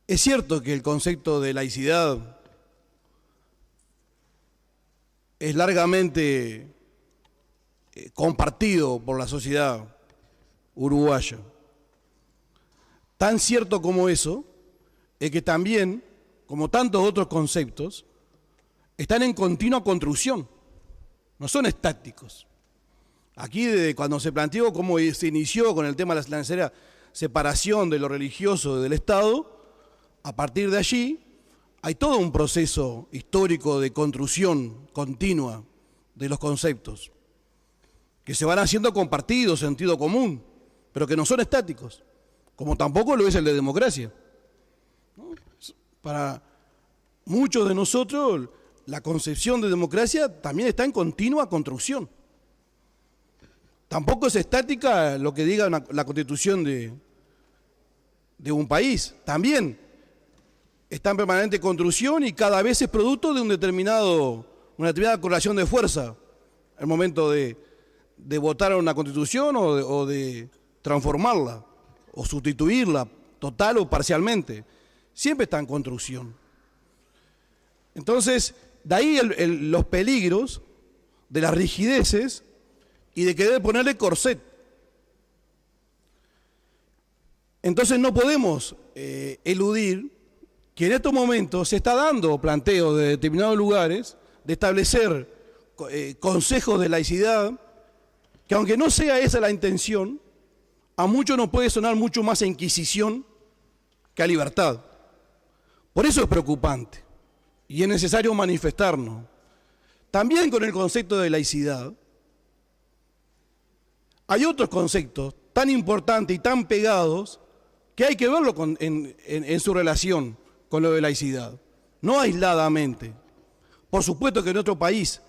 Es cierto que el concepto de laicidad es largamente compartido por la sociedad uruguaya. Tan cierto como eso es que también, como tantos otros conceptos, están en continua construcción, no son estáticos. Aquí, desde cuando se planteó cómo se inició con el tema de la necesaria separación de lo religioso del Estado, a partir de allí hay todo un proceso histórico de construcción continua de los conceptos, que se van haciendo compartidos, sentido común, pero que no son estáticos, como tampoco lo es el de democracia. Para muchos de nosotros, la concepción de democracia también está en continua construcción. Tampoco es estática lo que diga la constitución de un país. También está en permanente construcción y cada vez es producto de una determinada correlación de fuerza al momento de votar una constitución o de transformarla o sustituirla total o parcialmente. Siempre está en construcción. Entonces, de ahí los peligros de las rigideces y de querer ponerle corset. Entonces no podemos eludir que en estos momentos se está dando planteo de determinados lugares de establecer consejos de laicidad, que aunque no sea esa la intención, a muchos nos puede sonar mucho más a inquisición que a libertad. Por eso es preocupante y es necesario manifestarnos. También con el concepto de laicidad, hay otros conceptos tan importantes y tan pegados que hay que verlo en su relación con lo de laicidad, no aisladamente. Por supuesto que en nuestro país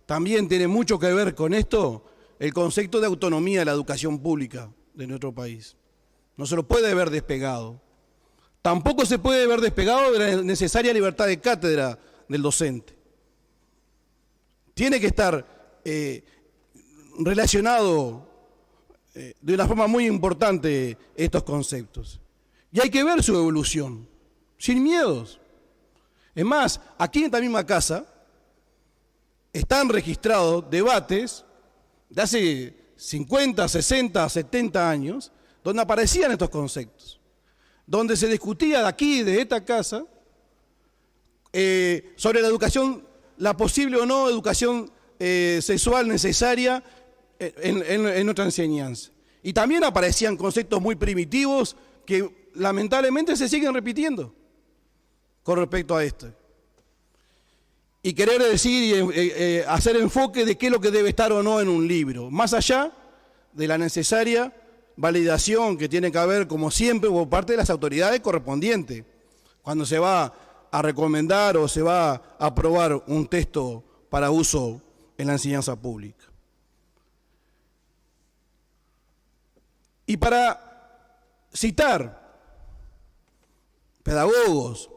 también tiene mucho que ver con esto el concepto de autonomía de la educación pública de nuestro país. No se lo puede ver despegado. Tampoco se puede ver despegado de la necesaria libertad de cátedra del docente. Tiene que estar relacionado de una forma muy importante estos conceptos. Y hay que ver su evolución, sin miedos. Es más, aquí en esta misma casa están registrados debates de hace 50, 60, 70 años, donde aparecían estos conceptos, donde se discutía de aquí, de esta casa, sobre la educación, la posible o no educación sexual necesaria en nuestra enseñanza. Y también aparecían conceptos muy primitivos que lamentablemente se siguen repitiendo con respecto a esto. Y querer decir y hacer enfoque de qué es lo que debe estar o no en un libro, más allá de la necesaria validación que tiene que haber, como siempre, por parte de las autoridades correspondientes, cuando se va a recomendar o se va a aprobar un texto para uso en la enseñanza pública. Y para citar pedagogos,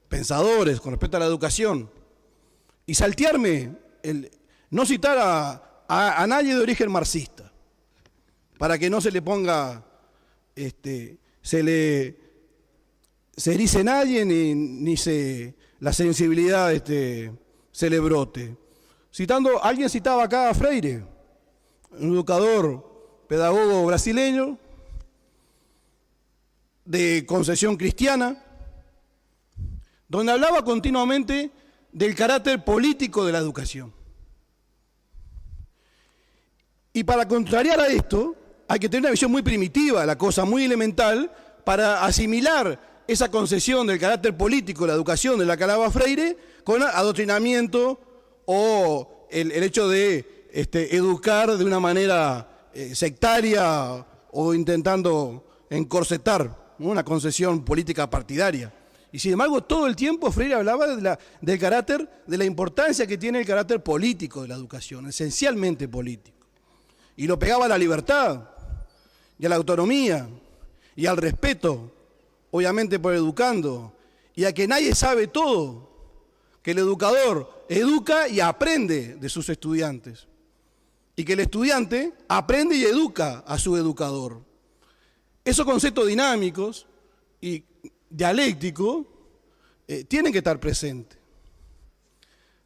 pensadores con respecto a la educación, y saltearme, no citar a nadie de origen marxista, para que no se le ponga, se erice nadie, ni la sensibilidad se le brote. Alguien citaba acá a Freire, un educador, pedagogo brasileño, de concepción cristiana, donde hablaba continuamente del carácter político de la educación. Y para contrariar a esto, hay que tener una visión muy primitiva, la cosa muy elemental, para asimilar esa concepción del carácter político de la educación de la que hablaba Freire con adoctrinamiento o el hecho de educar de una manera sectaria o intentando encorsetar una concepción política partidaria. Y sin embargo, todo el tiempo Freire hablaba del carácter, de la importancia que tiene el carácter político de la educación, esencialmente político. Y lo pegaba a la libertad y a la autonomía y al respeto, obviamente por el educando, y a que nadie sabe todo, que el educador educa y aprende de sus estudiantes, y que el estudiante aprende y educa a su educador. Esos conceptos dinámicos y dialéctico tienen que estar presentes.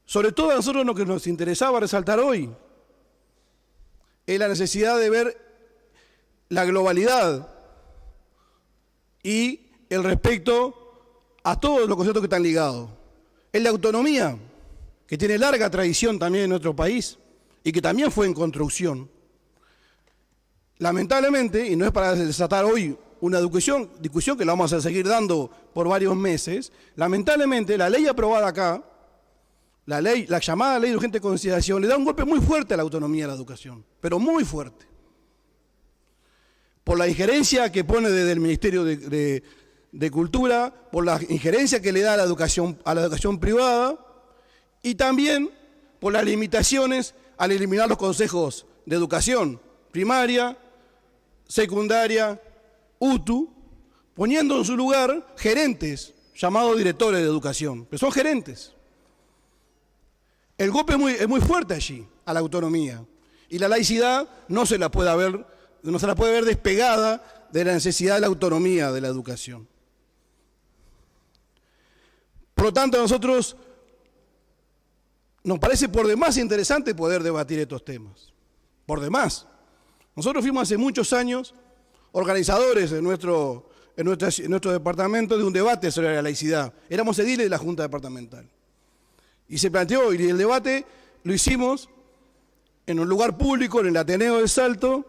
Sobre todo a nosotros lo que nos interesaba resaltar hoy es la necesidad de ver la globalidad y el respeto a todos los conceptos que están ligados. Es la autonomía, que tiene larga tradición también en nuestro país y que también fue en construcción. Lamentablemente, y no es para desatar hoy una discusión que la vamos a seguir dando por varios meses, lamentablemente la ley aprobada acá, la llamada ley de urgente consideración, le da un golpe muy fuerte a la autonomía de la educación, pero muy fuerte. Por la injerencia que pone desde el Ministerio de Cultura, por la injerencia que le da a la educación privada y también por las limitaciones al eliminar los consejos de educación primaria, secundaria, UTU, poniendo en su lugar gerentes llamados directores de educación, pero son gerentes. El golpe es muy fuerte allí, a la autonomía. Y la laicidad no se la puede ver despegada de la necesidad de la autonomía de la educación. Por lo tanto, a nosotros nos parece por demás interesante poder debatir estos temas. Por demás. Nosotros fuimos hace muchos años organizadores en nuestro departamento de un debate sobre la laicidad. Éramos ediles de la Junta Departamental. Y se planteó, y el debate lo hicimos en un lugar público, en el Ateneo del Salto,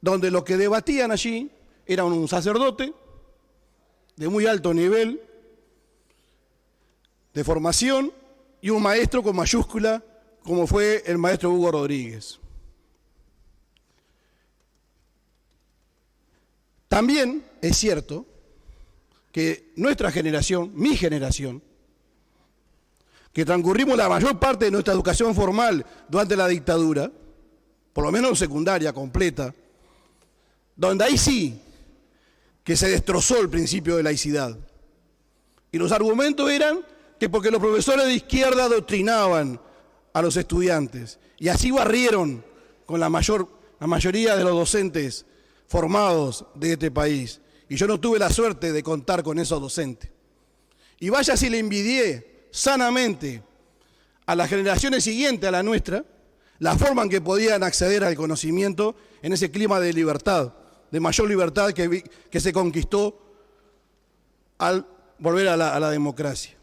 donde los que debatían allí eran un sacerdote de muy alto nivel de formación y un maestro con mayúscula, como fue el maestro Hugo Rodríguez. También es cierto que nuestra generación, mi generación, que transcurrimos la mayor parte de nuestra educación formal durante la dictadura, por lo menos secundaria completa, donde ahí sí que se destrozó el principio de laicidad. Y los argumentos eran que porque los profesores de izquierda adoctrinaban a los estudiantes y así barrieron con la mayoría de los docentes formados de este país. Y yo no tuve la suerte de contar con esos docentes. Y vaya si le envidié sanamente a las generaciones siguientes a la nuestra, la forma en que podían acceder al conocimiento en ese clima de libertad, de mayor libertad que se conquistó al volver a la democracia.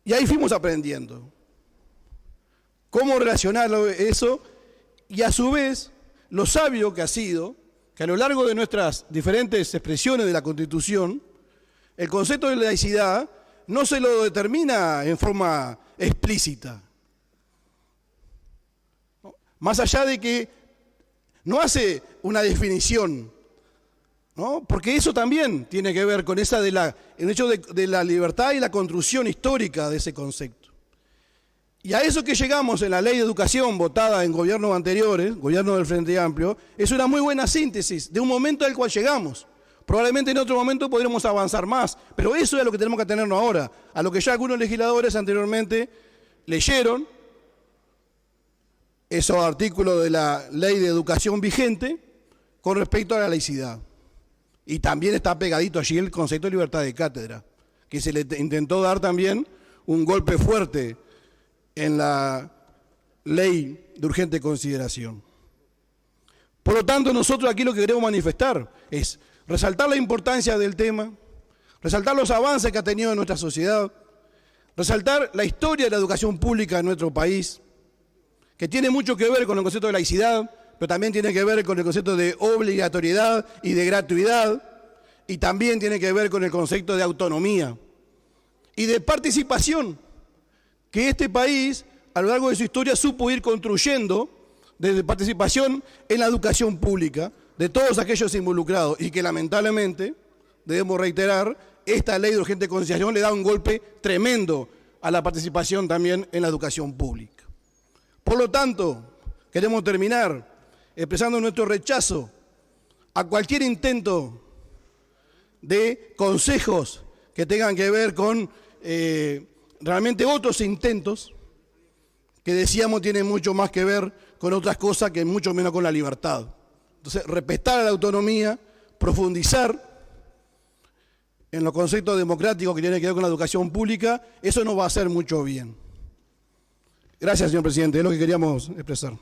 Y ahí fuimos aprendiendo cómo relacionar eso y a su vez lo sabio que ha sido que a lo largo de nuestras diferentes expresiones de la Constitución, el concepto de laicidad no se lo determina en forma explícita. Más allá de que no hace una definición, ¿no? Porque eso también tiene que ver con el hecho de la libertad y la construcción histórica de ese concepto. Y a eso que llegamos en la ley de educación votada en gobiernos anteriores, gobierno del Frente Amplio, es una muy buena síntesis de un momento al cual llegamos. Probablemente en otro momento podremos avanzar más, pero eso es lo que tenemos que atenernos ahora, a lo que ya algunos legisladores anteriormente leyeron, esos artículos de la ley de educación vigente con respecto a la laicidad. Y también está pegadito allí el concepto de libertad de cátedra, que se le intentó dar también un golpe fuerte en la ley de urgente consideración. Por lo tanto, nosotros aquí lo que queremos manifestar es resaltar la importancia del tema, resaltar los avances que ha tenido en nuestra sociedad, resaltar la historia de la educación pública en nuestro país, que tiene mucho que ver con el concepto de laicidad, pero también tiene que ver con el concepto de obligatoriedad y de gratuidad, y también tiene que ver con el concepto de autonomía y de participación, que este país a lo largo de su historia supo ir construyendo desde participación en la educación pública de todos aquellos involucrados y que lamentablemente, debemos reiterar, esta ley de urgente consideración le da un golpe tremendo a la participación también en la educación pública. Por lo tanto, queremos terminar expresando nuestro rechazo a cualquier intento de consejos que tengan que ver con realmente otros intentos que decíamos tienen mucho más que ver con otras cosas que mucho menos con la libertad. Entonces, respetar a la autonomía, profundizar en los conceptos democráticos que tienen que ver con la educación pública, eso no va a hacer mucho bien. Gracias, señor presidente, es lo que queríamos expresar.